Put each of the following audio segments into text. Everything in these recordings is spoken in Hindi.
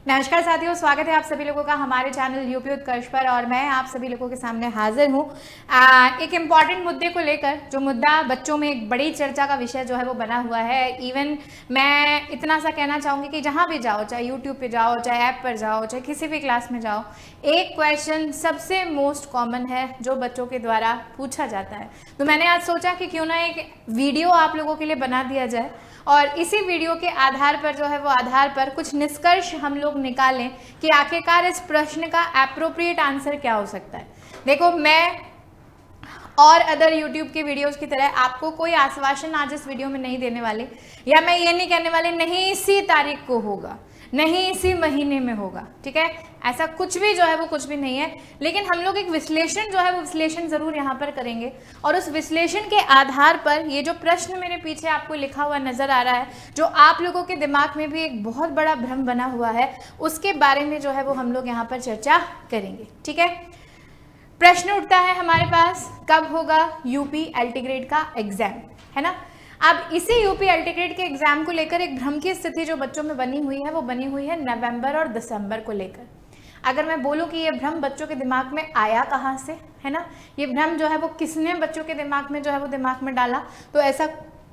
नमस्कार साथियों, स्वागत है आप सभी लोगों का हमारे चैनल यूपी उत्कर्ष पर। और मैं आप सभी लोगों के सामने हाजिर हूँ एक इम्पॉर्टेंट मुद्दे को लेकर, जो मुद्दा बच्चों में एक बड़ी चर्चा का विषय जो है वो बना हुआ है। इवन मैं इतना सा कहना चाहूँगी कि जहाँ भी जाओ, चाहे यूट्यूब पे जाओ, चाहे ऐप पर जाओ, चाहे किसी भी क्लास में जाओ, एक क्वेश्चन सबसे मोस्ट कॉमन है जो बच्चों के द्वारा पूछा जाता है। तो मैंने आज सोचा कि क्यों ना एक वीडियो आप लोगों के लिए बना दिया जाए और इसी वीडियो के आधार पर जो है वो आधार पर कुछ निष्कर्ष हम लोग निकालें कि आखिरकार इस प्रश्न का एप्रोप्रिएट आंसर क्या हो सकता है। देखो, मैं और अदर यूट्यूब के वीडियोस की तरह आपको कोई आश्वासन आज इस वीडियो में नहीं देने वाले, या मैं ये नहीं कहने वाले नहीं इसी तारीख को होगा, नहीं इसी महीने में होगा, ठीक है। ऐसा कुछ भी जो है वो कुछ भी नहीं है। लेकिन हम लोग एक विश्लेषण जो है वो विश्लेषण जरूर यहाँ पर करेंगे और उस विश्लेषण के आधार पर ये जो प्रश्न मेरे पीछे आपको लिखा हुआ नजर आ रहा है, जो आप लोगों के दिमाग में भी एक बहुत बड़ा भ्रम बना हुआ है, उसके बारे में जो है वो हम लोग यहाँ पर चर्चा करेंगे, ठीक है। प्रश्न उठता है हमारे पास, कब होगा यूपी एलटी ग्रेड का एग्जाम, है ना। अब इसी यूपी एलटी ग्रेड के एग्जाम को लेकर एक भ्रम की स्थिति जो बच्चों में बनी हुई है, वो बनी हुई है नवंबर और दिसंबर को लेकर। अगर मैं बोलूं कि ये भ्रम बच्चों के दिमाग में आया कहाँ से, है ना, ये भ्रम जो है वो किसने बच्चों के दिमाग में जो है वो दिमाग में डाला, तो ऐसा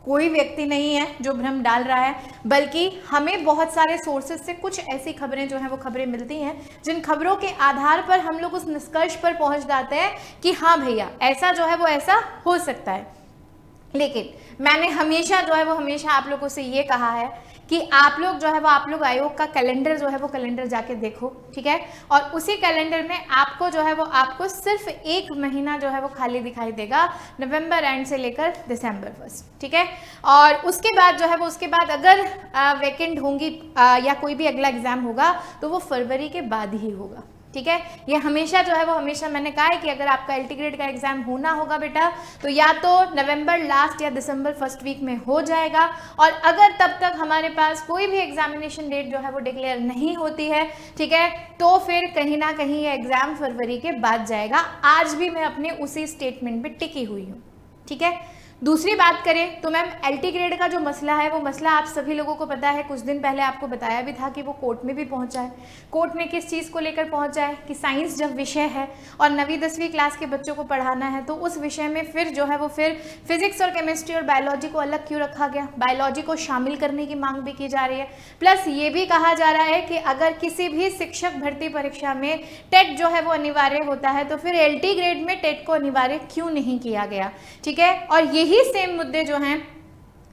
कोई व्यक्ति नहीं है जो भ्रम डाल रहा है, बल्कि हमें बहुत सारे सोर्सेज से कुछ ऐसी खबरें जो हैं वो खबरें मिलती हैं, जिन खबरों के आधार पर हम लोग उस निष्कर्ष पर पहुंच जाते हैं कि हाँ भैया ऐसा जो है वो ऐसा हो सकता है। लेकिन मैंने हमेशा जो है वो हमेशा आप लोगों से ये कहा है कि आप लोग जो है वो आप लोग आयोग का कैलेंडर जो है वो कैलेंडर जाके देखो, ठीक है। और उसी कैलेंडर में आपको जो है वो आपको सिर्फ एक महीना जो है वो खाली दिखाई देगा, नवंबर एंड से लेकर दिसंबर फर्स्ट, ठीक है। और उसके बाद जो है वो उसके बाद अगर वैकेंट होंगी या कोई भी अगला एग्जाम होगा तो वो फरवरी के बाद ही होगा, ठीक है। ये हमेशा जो है वो हमेशा मैंने कहा है कि अगर आपका एलटी ग्रेड का एग्जाम होना होगा बेटा, तो या तो नवंबर लास्ट या दिसंबर फर्स्ट वीक में हो जाएगा। और अगर तब तक हमारे पास कोई भी एग्जामिनेशन डेट जो है वो डिक्लेयर नहीं होती है, ठीक है, तो फिर कहीं ना कहीं ये एग्जाम फरवरी के बाद जाएगा। आज भी मैं अपने उसी स्टेटमेंट पे टिकी हुई हूँ, ठीक है। दूसरी बात करें तो मैम एलटी ग्रेड का जो मसला है वो मसला आप सभी लोगों को पता है, कुछ दिन पहले आपको बताया भी था कि वो कोर्ट में भी पहुंचा है। कोर्ट में किस चीज़ को लेकर पहुंचा है कि साइंस जब विषय है और 9वीं 10वीं क्लास के बच्चों को पढ़ाना है, तो उस विषय में फिर जो है वो फिर फिजिक्स और केमिस्ट्री और बायोलॉजी को अलग क्यों रखा गया, बायोलॉजी को शामिल करने की मांग भी की जा रही है। प्लस ये भी कहा जा रहा है कि अगर किसी भी शिक्षक भर्ती परीक्षा में टेट जो है वो अनिवार्य होता है, तो फिर एलटी ग्रेड में टेट को अनिवार्य क्यों नहीं किया गया, ठीक है। और यही सेम मुद्दे जो हैं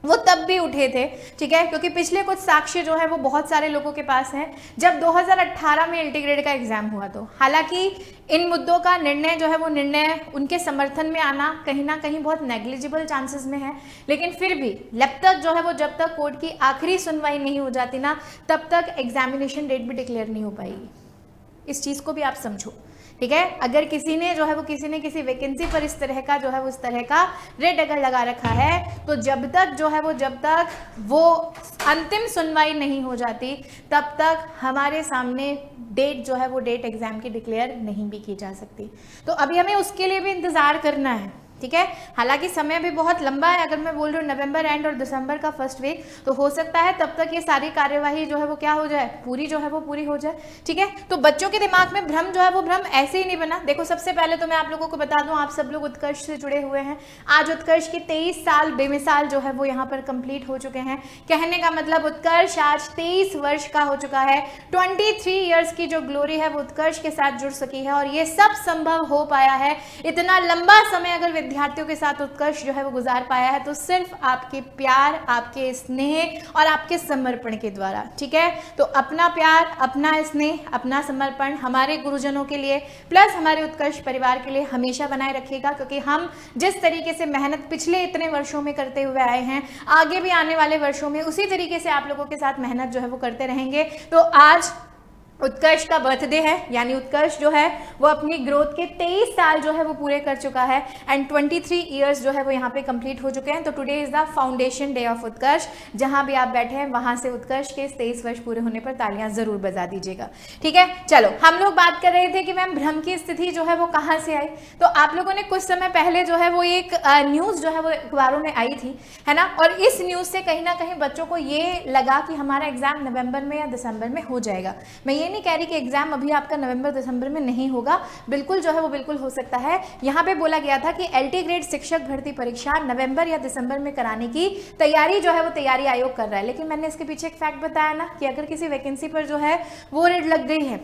वो तब भी उठे थे, ठीक है, क्योंकि पिछले कुछ साक्ष्य जो है वो बहुत सारे लोगों के पास हैं जब 2018 में एलटी ग्रेड का एग्जाम हुआ। तो हालांकि इन मुद्दों का निर्णय जो है वो निर्णय उनके समर्थन में आना कहीं ना कहीं बहुत नेग्लिजिबल चांसेस में है, लेकिन फिर भी जब तक कोर्ट की आखिरी सुनवाई नहीं हो जाती ना, तब तक एग्जामिनेशन डेट भी डिक्लेयर नहीं हो पाएगी। इस चीज़ को भी आप समझो, ठीक है। अगर किसी ने जो है वो किसी वैकेंसी पर इस तरह का जो है वो इस तरह का रेड अगर लगा रखा है, तो जब तक वो अंतिम सुनवाई नहीं हो जाती, तब तक हमारे सामने डेट जो है वो डेट एग्जाम की डिक्लेयर नहीं भी की जा सकती। तो अभी हमें उसके लिए भी इंतजार करना है, ठीक है। हालांकि समय भी बहुत लंबा है, अगर मैं बोल रही हूँ नवंबर एंड और दिसंबर का फर्स्ट वीक, तो हो सकता है तब तक ये सारी कार्यवाही जो है वो क्या हो जाए, पूरी हो जाए, ठीक है। तो बच्चों के दिमाग में भ्रम जो है वो भ्रम ऐसे ही नहीं बना। देखो, सबसे पहले तो मैं आप लोगों को बता दूं, आप सब लोग उत्कर्ष से जुड़े हुए हैं। आज उत्कर्ष के 23 साल बेमिसाल जो है वो यहाँ पर कंप्लीट हो चुके हैं। कहने का मतलब उत्कर्ष आज 23 वर्ष का हो चुका है। 23 ईयर्स की जो ग्लोरी है वो उत्कर्ष के साथ जुड़ सकी है, और ये सब संभव हो पाया है। इतना लंबा समय अगर विद्यार्थियों के साथ उत्कर्ष जो है वो गुजार पाया है, तो सिर्फ आपके प्यार, आपके स्नेह और आपके समर्पण के द्वारा, ठीक है। तो अपना प्यार, अपना स्नेह, अपना समर्पण हमारे गुरुजनों के लिए प्लस हमारे उत्कर्ष परिवार के लिए हमेशा बनाए रखिएगा, क्योंकि हम जिस तरीके से मेहनत पिछले इतने वर्षों में करते हुए आए हैं, आगे भी आने वाले वर्षों में उसी तरीके से आप लोगों के साथ मेहनत जो है वो करते रहेंगे। तो आज उत्कर्ष का बर्थडे है, यानी उत्कर्ष जो है वो अपनी ग्रोथ के 23 साल जो है वो पूरे कर चुका है एंड 23 इयर्स जो है वो यहाँ पे कंप्लीट हो चुके हैं। तो today is the foundation day of Utkarsh. जहाँ भी आप बैठे हैं वहां से उत्कर्ष के 23 वर्ष पूरे होने पर तालियां जरूर बजा दीजिएगा, ठीक है। चलो, हम लोग बात कर रहे थे कि मैम भ्रम की स्थिति जो है वो कहाँ से आई। तो आप लोगों ने कुछ समय पहले जो है वो एक न्यूज जो है वो अखबारों में आई थी, है ना, और इस न्यूज से कहीं ना कहीं बच्चों को ये लगा कि हमारा एग्जाम नवंबर में या दिसंबर में हो जाएगा। मैं ये नहीं कह रही कि एग्जाम अभी आपका नवंबर दिसंबर में नहीं होगा, बिल्कुल जो है वो बिल्कुल हो सकता है। यहाँ पे बोला गया था कि एलटी ग्रेड शिक्षक भर्ती परीक्षा नवंबर या दिसंबर में कराने की तैयारी जो है वो तैयारी आयोग कर रहा है। लेकिन मैंने इसके पीछे एक फैक्ट बताया ना कि अगर किसी वैकेंसी पर जो है वो रेड लग गई है,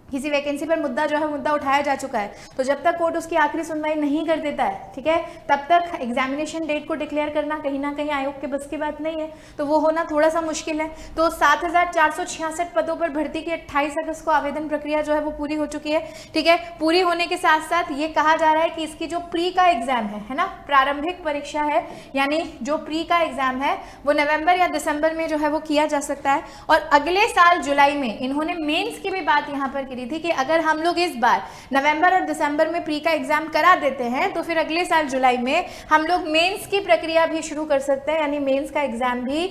किसी वैकेंसी पर मुद्दा जो है मुद्दा उठाया जा चुका है, तो जब तक कोर्ट उसकी आखिरी सुनवाई नहीं कर देता है, ठीक है, तब तक एग्जामिनेशन डेट को डिक्लेयर करना कहीं ना कहीं आयोग के बस की बात नहीं है, तो वो होना थोड़ा सा मुश्किल है। तो 7466 पदों पर भर्ती की 28 अगस्त को आवेदन प्रक्रिया जो है वो पूरी हो चुकी है, ठीक है। पूरी होने के साथ साथ ये कहा जा रहा है कि इसकी जो प्री का एग्जाम है ना, प्रारंभिक परीक्षा है, यानी जो प्री का एग्जाम है वो नवंबर या दिसंबर में जो है वो किया जा सकता है। और अगले साल जुलाई में इन्होंने मेंस की भी बात यहाँ पर थी कि अगर हम लोग इस बार नवंबर और दिसंबर में प्री का एग्जाम करा देते हैं तो फिर अगले साल जुलाई में हम लोग मेंस की प्रक्रिया भी शुरू कर सकते हैं, यानी मेंस का एग्जाम भी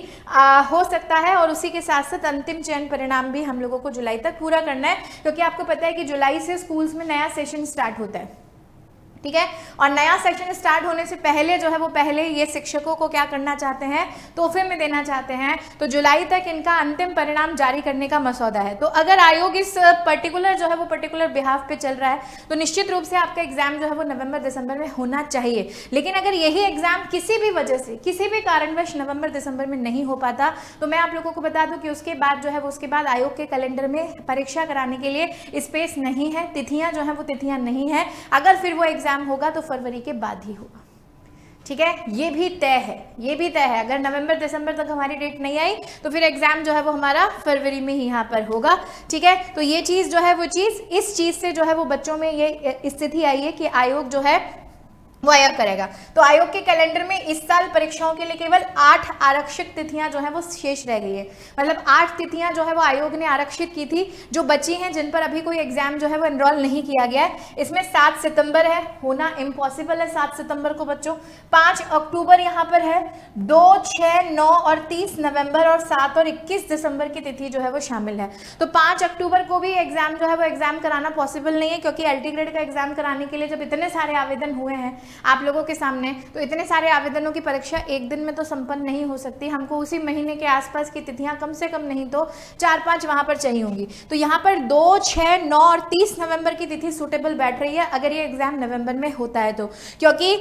हो सकता है। और उसी के साथ साथ अंतिम चयन परिणाम भी हम लोगों को जुलाई तक पूरा करना है, क्योंकि आपको पता है कि जुलाई से स्कूल्स में नया सेशन स्टार्ट होता है, ठीक है। और नया सेक्शन स्टार्ट होने से पहले जो है वो पहले ये शिक्षकों को क्या करना चाहते हैं, तोहफे में देना चाहते हैं। तो जुलाई तक इनका अंतिम परिणाम जारी करने का मसौदा है। तो अगर आयोग इस पर्टिकुलर जो है वो पर्टिकुलर बिहाफ पे चल रहा है तो निश्चित रूप से आपका एग्जाम जो है वो नवंबर दिसंबर में होना चाहिए। लेकिन अगर यही एग्जाम किसी भी वजह से, किसी भी कारणवश नवंबर दिसंबर में नहीं हो पाता, तो मैं आप लोगों को बता दूं कि उसके बाद जो है वो उसके बाद आयोग के कैलेंडर में परीक्षा कराने के लिए स्पेस नहीं है, तिथियां जो है वो तिथियां नहीं है। अगर फिर वो एग्जाम होगा तो फरवरी के बाद ही होगा, ठीक है। ये भी तय है, ये भी तय है। अगर नवंबर दिसंबर तक हमारी डेट नहीं आई तो फिर एग्जाम जो है वो हमारा फरवरी में ही यहाँ पर होगा, ठीक है। तो ये चीज जो है वो चीज, इस चीज से जो है वो बच्चों में ये स्थिति आई है कि आयोग जो है वो आयोग करेगा। तो आयोग के कैलेंडर में इस साल परीक्षाओं के लिए केवल 8 आरक्षित तिथियां जो है वो शेष रह गई है। मतलब 8 तिथियां जो है वो आयोग ने आरक्षित की थी, जो बची हैं, जिन पर अभी कोई एग्जाम जो है वो एनरोल नहीं किया गया है। इसमें 7 सितंबर है, होना इम्पॉसिबल है 7 सितंबर को बच्चों। 5 अक्टूबर यहाँ पर है, 2, 6, 9 और 30 नवंबर और 7 और 21 दिसंबर की तिथि जो है वो शामिल है। तो 5 अक्टूबर को भी एग्जाम जो है वो एग्जाम कराना पॉसिबल नहीं है, क्योंकि एलटी ग्रेड का एग्जाम कराने के लिए जब इतने सारे आवेदन हुए हैं आप लोगों के सामने, तो इतने सारे आवेदनों की परीक्षा एक दिन में तो संपन्न नहीं हो सकती। हमको उसी महीने के आसपास की तिथियां कम से कम नहीं तो 4-5 वहां पर चाहिए होंगी। तो यहाँ पर 2, 6, 9 और 30 नवंबर की तिथि सूटेबल बैठ रही है अगर ये एग्जाम नवंबर में होता है तो, क्योंकि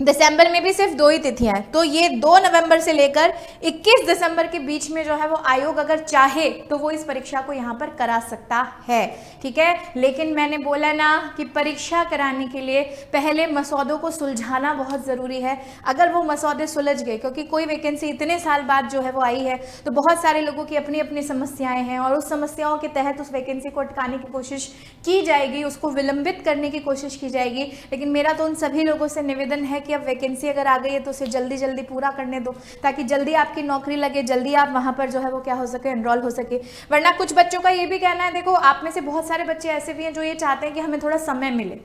दिसंबर में भी सिर्फ 2 ही तिथियां हैं। तो ये 2 नवंबर से लेकर 21 दिसंबर के बीच में जो है वो आयोग अगर चाहे तो वो इस परीक्षा को यहाँ पर करा सकता है, ठीक है। लेकिन मैंने बोला ना कि परीक्षा कराने के लिए पहले मसौदों को सुलझाना बहुत ज़रूरी है। अगर वो मसौदे सुलझ गए, क्योंकि कोई वैकेंसी इतने साल बाद जो है वो आई है, तो बहुत सारे लोगों की अपनी अपनी समस्याएं हैं और उस समस्याओं के तहत उस वैकेंसी को अटकाने की कोशिश की जाएगी, उसको विलंबित करने की कोशिश की जाएगी। लेकिन मेरा तो उन सभी लोगों से निवेदन है कि अब वैकेंसी अगर आ गई है तो उसे जल्दी जल्दी पूरा करने दो, ताकि जल्दी आपकी नौकरी लगे, जल्दी आप वहां पर जो है वो क्या हो सके, एनरोल हो सके। वरना कुछ बच्चों का ये भी कहना है, देखो आप में से बहुत सारे बच्चे ऐसे भी हैं जो ये चाहते हैं कि हमें थोड़ा समय मिले,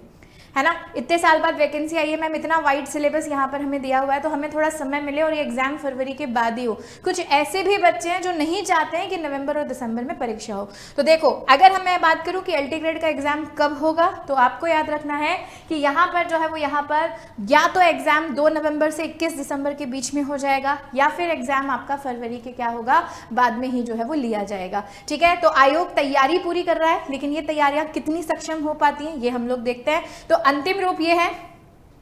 है ना, इतने साल बाद वैकेंसी आई है मैम, इतना वाइड सिलेबस यहाँ पर हमें दिया हुआ है, तो हमें थोड़ा समय मिले और ये एग्जाम फरवरी के बाद ही हो। कुछ ऐसे भी बच्चे हैं जो नहीं चाहते हैं कि नवंबर और दिसंबर में परीक्षा हो। तो देखो, अगर मैं बात करूँ कि एलटी ग्रेड का एग्जाम कब होगा, तो आपको याद रखना है कि यहाँ पर जो है वो यहाँ पर या तो एग्जाम 2 नवंबर से 21 दिसंबर के बीच में हो जाएगा, या फिर एग्जाम आपका फरवरी के क्या होगा, बाद में ही जो है वो लिया जाएगा, ठीक है। तो आयोग तैयारी पूरी कर रहा है, लेकिन ये तैयारियां कितनी सक्षम हो पाती हैं ये हम लोग देखते हैं। तो अंतिम रूप ये है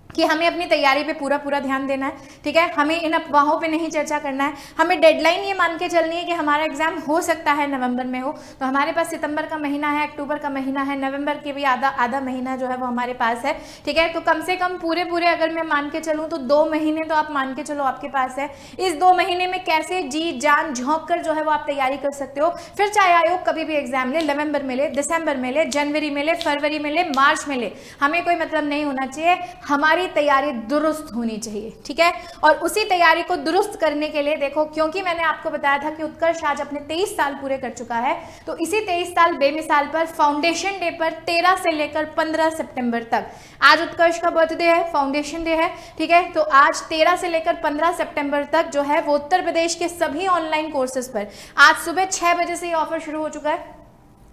कि हमें अपनी तैयारी पे पूरा ध्यान देना है, ठीक है। हमें इन अफवाहों पे नहीं चर्चा करना है। हमें डेडलाइन ये मान के चलनी है कि हमारा एग्जाम हो सकता है नवंबर में हो, तो हमारे पास सितंबर का महीना है, अक्टूबर का महीना है, नवंबर के भी आधा महीना जो है वो हमारे पास है, ठीक है। तो कम से कम पूरे अगर मैं मान के चलूँ तो 2 महीने तो आप मान के चलो आपके पास है। इस 2 महीने में कैसे जी जान झोंक कर जो है वो आप तैयारी कर सकते हो। फिर चाहे आयोग कभी भी एग्जाम ले, नवंबर में ले, दिसंबर में ले, जनवरी में ले, फरवरी में ले, मार्च में ले, हमें कोई मतलब नहीं होना चाहिए। हमारी हमारी तैयारी दुरुस्त होनी चाहिए, ठीक है। और उसी तैयारी को दुरुस्त करने के लिए देखो, क्योंकि मैंने आपको बताया था कि उत्कर्ष आज अपने 23 साल पूरे कर चुका है, तो इसी 23 साल बेमिसाल पर फाउंडेशन डे पर 13 से लेकर 15 सितंबर तक, आज उत्कर्ष का बर्थडे है, फाउंडेशन डे है, ठीक है। तो आज 13 से लेकर 15 सितंबर तक जो है वो उत्तर प्रदेश के सभी ऑनलाइन कोर्सेज पर आज सुबह 6 बजे से ये ऑफर शुरू हो चुका है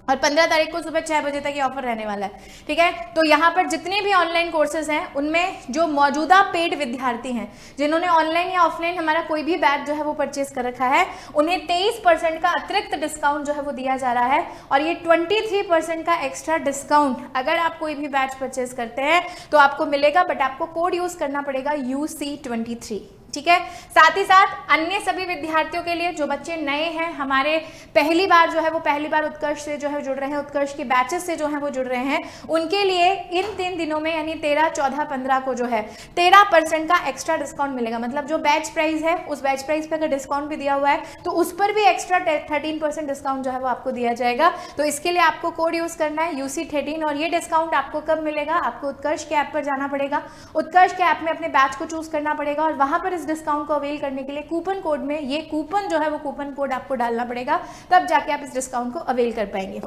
और 15 तारीख को सुबह 6 बजे तक ये ऑफर रहने वाला है, ठीक है। तो यहाँ पर जितने भी ऑनलाइन कोर्सेज हैं उनमें जो मौजूदा पेड विद्यार्थी हैं जिन्होंने ऑनलाइन या ऑफलाइन हमारा कोई भी बैच जो है वो परचेज कर रखा है, उन्हें 23% का अतिरिक्त डिस्काउंट जो है वो दिया जा रहा है। और ये 23% का एक्स्ट्रा डिस्काउंट अगर आप कोई भी बैच परचेज करते हैं तो आपको मिलेगा, बट आपको कोड यूज करना पड़ेगा UC23, ठीक है। साथ ही साथ अन्य सभी विद्यार्थियों के लिए जो बच्चे नए हैं, हमारे पहली बार उत्कर्ष से जो है जुड़ रहे हैं, उत्कर्ष के बैचेस से जो है वो जुड़ रहे हैं, उनके लिए इन 3 दिनों में यानी 13, 14, 15 को जो है 13% का एक्स्ट्रा डिस्काउंट मिलेगा। मतलब जो बैच प्राइस है उस बैच प्राइस पे अगर डिस्काउंट भी दिया हुआ है तो उस पर भी एक्स्ट्रा 13% डिस्काउंट जो है वो आपको दिया जाएगा। तो इसके लिए आपको कोड यूज करना है UC13। और ये डिस्काउंट आपको कब मिलेगा? आपको उत्कर्ष के ऐप पर जाना पड़ेगा, उत्कर्ष के ऐप में अपने बैच को चूज करना पड़ेगा और वहां पर डिस्काउंट को अवेल करने के लिए कूपन कोड में ये कूपन जो है वो कूपन कोड आपको डालना पड़ेगा, तब जाके आप इस डिस्काउंट को अवेल कर पाएंगे।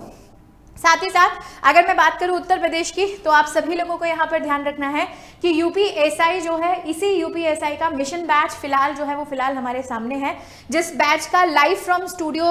साथ ही साथ अगर मैं बात करूं उत्तर प्रदेश की, तो आप सभी लोगों को यहाँ पर ध्यान रखना है कि UPSI जो है, इसी UPSI का मिशन बैच फिलहाल जो है वो फिलहाल हमारे सामने है, जिस बैच का लाइव फ्रॉम स्टूडियो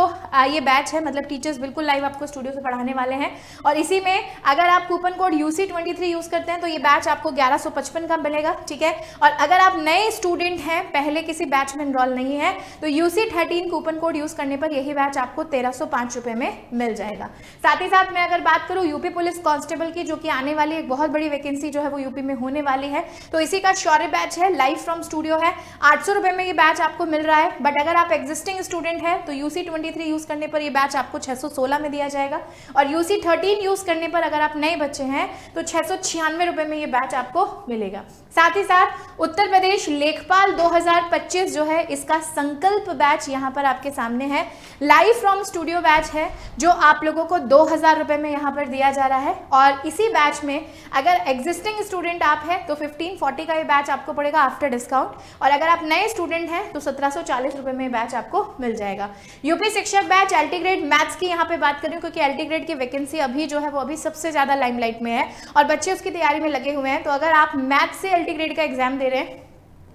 ये बैच है, मतलब टीचर्स बिल्कुल लाइव आपको स्टूडियो से पढ़ाने वाले हैं। और इसी में अगर आप कूपन कोड UC23 यूज करते हैं तो ये बैच आपको 1155 का मिलेगा, ठीक है। और अगर आप नए स्टूडेंट हैं, पहले किसी बैच में एनरोल नहीं है, तो UC13 कूपन कोड यूज करने पर यही बैच आपको 1305 रुपए में मिल जाएगा। साथ ही साथ मैं अगर बात करूं यूपी पुलिस कांस्टेबल की, जो कि आने वाली एक बहुत बड़ी वैकेंसी जो है वो यूपी में होने वाली है, तो इसी का शौर्य बैच है, लाइव फ्रॉम स्टूडियो है, 800 रुपए में ये बैच आपको मिल रहा है। बट अगर आप एग्जिस्टिंग स्टूडेंट है तो UC23 यूज करने पर ये बैच आपको 616 में दिया जाएगा और UC13 यूज करने पर अगर आप नए बच्चे हैं तो 696 रुपए में ये बैच आपको मिलेगा। साथ ही साथ उत्तर प्रदेश लेखपाल 2025 जो है, इसका संकल्प बैच यहाँ पर आपके सामने है, लाइव फ्रॉम स्टूडियो बैच है, जो आप लोगों को 2000 रुपए में यहाँ पर दिया जा रहा है। और इसी बैच में अगर एग्जिस्टिंग स्टूडेंट आप हैं तो 1540 का ये बैच आपको पड़ेगा आफ्टर डिस्काउंट, और अगर आप नए स्टूडेंट हैं तो 1740 रुपए में बैच आपको मिल जाएगा। यूपी शिक्षक बैच एलटी ग्रेड मैथ्स की यहाँ पे बात करें, क्योंकि एलटी ग्रेड की वैकेंसी अभी जो है वो अभी सबसे ज्यादा लाइमलाइट में है और बच्चे उसकी तैयारी में लगे हुए हैं। तो अगर आप मैथ्स से एलटी ग्रेड का एग्जाम दे रहे हैं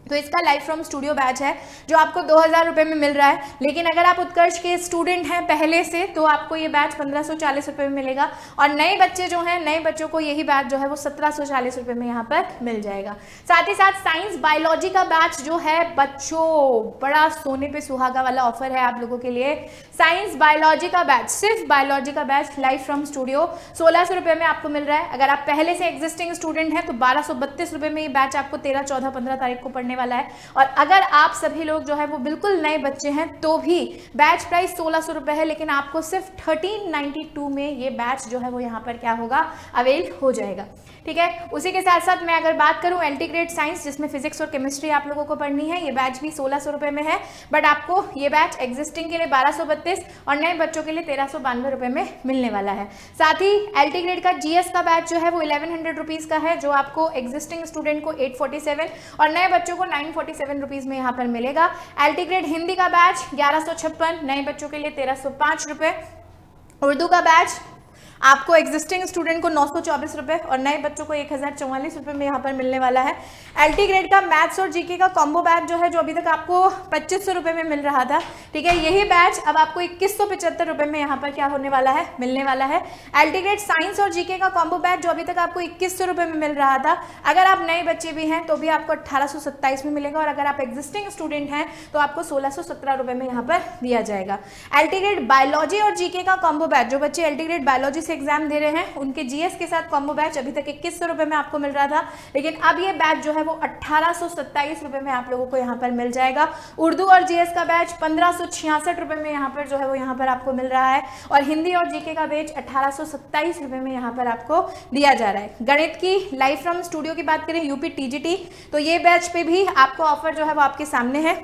तो इसका लाइव फ्रॉम स्टूडियो बैच है जो आपको 2000 रुपए में मिल रहा है। लेकिन अगर आप उत्कर्ष के स्टूडेंट हैं पहले से तो आपको ये बैच 1540 रुपए में मिलेगा, और नए बच्चे जो हैं, नए बच्चों को यही बैच जो है वो 1740 रुपए में यहाँ पर मिल जाएगा। साथ ही साथ साइंस बायोलॉजी का बैच जो है बच्चों, बड़ा सोने पे सुहागा वाला ऑफर है आप लोगों के लिए। साइंस बायोलॉजी का बैच, सिर्फ बायोलॉजी का बैच लाइव फ्रॉम स्टूडियो 1600 रुपए में आपको मिल रहा है। अगर आप पहले से एग्जिस्टिंग स्टूडेंट हैं तो 1232 रुपए में ये बैच आपको 13, 14, 15 तारीख को पढ़ने वाला है। और अगर आप सभी लोग जो है वो बिल्कुल नए बच्चे हैं तो भी बैच प्राइस 1600 रुपए है, लेकिन आपको सिर्फ 1392 में ये बैच जो है वो यहाँ पर क्या होगा, अवेल हो जाएगा, ठीक है। उसी के साथ साथ मैं अगर बात करूं एलटी ग्रेड साइंस, जिसमें फिजिक्स और केमिस्ट्री आप लोगों को पढ़नी है, ये बैच भी 1600 रुपए में है, बट आपको ये बैच एग्जिस्टिंग के लिए 1232 और नए बच्चों के लिए 1392 रुपए में मिलने वाला है। साथ ही एलटी ग्रेड का जीएस का बैच जो है वो 1100 रुपीज का है, जो आपको एग्जिस्टिंग स्टूडेंट को 847 और नए बच्चों को 947 रुपीज में यहाँ पर मिलेगा। एलटी ग्रेड हिंदी का बैच 1156, नए बच्चों के लिए 1305 रुपए। उर्दू का बैच आपको एग्जिस्टिंग स्टूडेंट को 924 रुपए और नए बच्चों को 1044 रुपए में यहाँ पर मिलने वाला है। एलटी ग्रेड का मैथ्स और जीके का कॉम्बो बैच जो है, जो अभी तक आपको 2500 रुपए में मिल रहा था, ठीक है, यही बैच अब आपको 2175 रुपए में यहाँ पर क्या होने वाला है, मिलने वाला है। एलटी ग्रेड साइंस और जीके का कॉम्बो बैच जो अभी तक आपको 2100 रुपए में मिल रहा था, अगर आप नए बच्चे भी हैं तो भी आपको 1827 में मिलेगा, और अगर आप एग्जिस्टिंग स्टूडेंट हैं तो आपको 1617 रुपए में यहाँ पर दिया जाएगा। एलटी ग्रेड बायोलॉजी और जीके का कॉम्बो बैच, जो बच्चे एलटी ग्रेड बायोलॉजी से एग्जाम दे रहे हैं उनके जीएस के साथ कॉम्बो बैच अभी तक 2100 रुपए में आपको मिल रहा था, लेकिन अब ये बैच जो है वो 1827 रुपए में आप लोगों को यहाँ पर मिल जाएगा। उर्दू और जीएस का बैच 1566 रुपए में यहाँ पर जो है वो यहाँ पर आपको मिल रहा है, और हिंदी और जीके का बैच 1827 रुपए में यहाँ पर आपको दिया जा रहा है। गणित की लाइव फ्रॉम स्टूडियो की बात करें यूपी टीजीटी, तो ये बैच पे भी आपको ऑफर जो है वो आपके सामने है।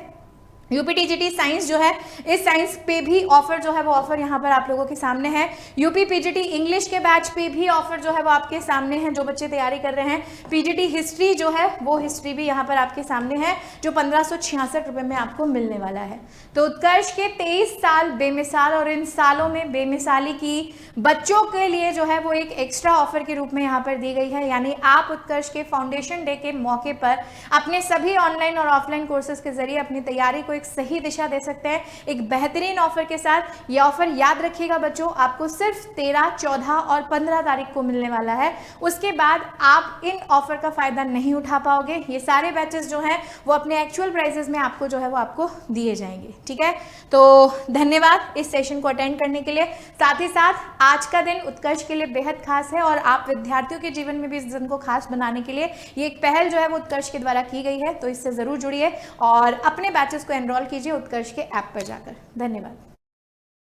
यूपीटीजीटी साइंस जो है, इस साइंस पे भी ऑफर जो है वो ऑफर यहाँ पर आप लोगों के सामने है। यूपी पीजीटी इंग्लिश के बैच पे भी ऑफर जो है वो आपके सामने है, जो बच्चे तैयारी कर रहे हैं। पीजीटी हिस्ट्री जो है वो हिस्ट्री भी यहाँ पर आपके सामने है, जो 1566 रुपये में आपको मिलने वाला है। तो उत्कर्ष के 23 साल बेमिसाल, और इन सालों में बेमिसाली की बच्चों के लिए जो है वो एक एक्स्ट्रा ऑफर के रूप में यहाँ पर दी गई है। यानी आप उत्कर्ष के फाउंडेशन डे के मौके पर अपने सभी ऑनलाइन और ऑफलाइन कोर्सेज के जरिए अपनी तैयारी को एक सही दिशा दे सकते हैं, एक बेहतरीन ऑफर के साथ। ये ऑफर याद रखिएगा बच्चों, आपको सिर्फ 13, 14 और 15 तारीख को मिलने वाला है। उसके बाद आप इन ऑफर का फायदा नहीं उठा पाओगे। ये सारे बैचेस जो हैं वो अपने एक्चुअल प्राइसेस में आपको जो है वो आपको दिए जाएंगे। ठीक है, तो धन्यवाद इस सेशन को अटेंड करने के लिए। साथ ही साथ आज का दिन उत्कर्ष के लिए बेहद खास है, और आप विद्यार्थियों के जीवन में भी इस दिन को खास बनाने के लिए ये एक पहल जो है वो उत्कर्ष के द्वारा की गई है। तो इससे जरूर जुड़िए और अपने बैचेस को एनरोल कीजिए उत्कर्ष के ऐप पर जाकर। धन्यवाद।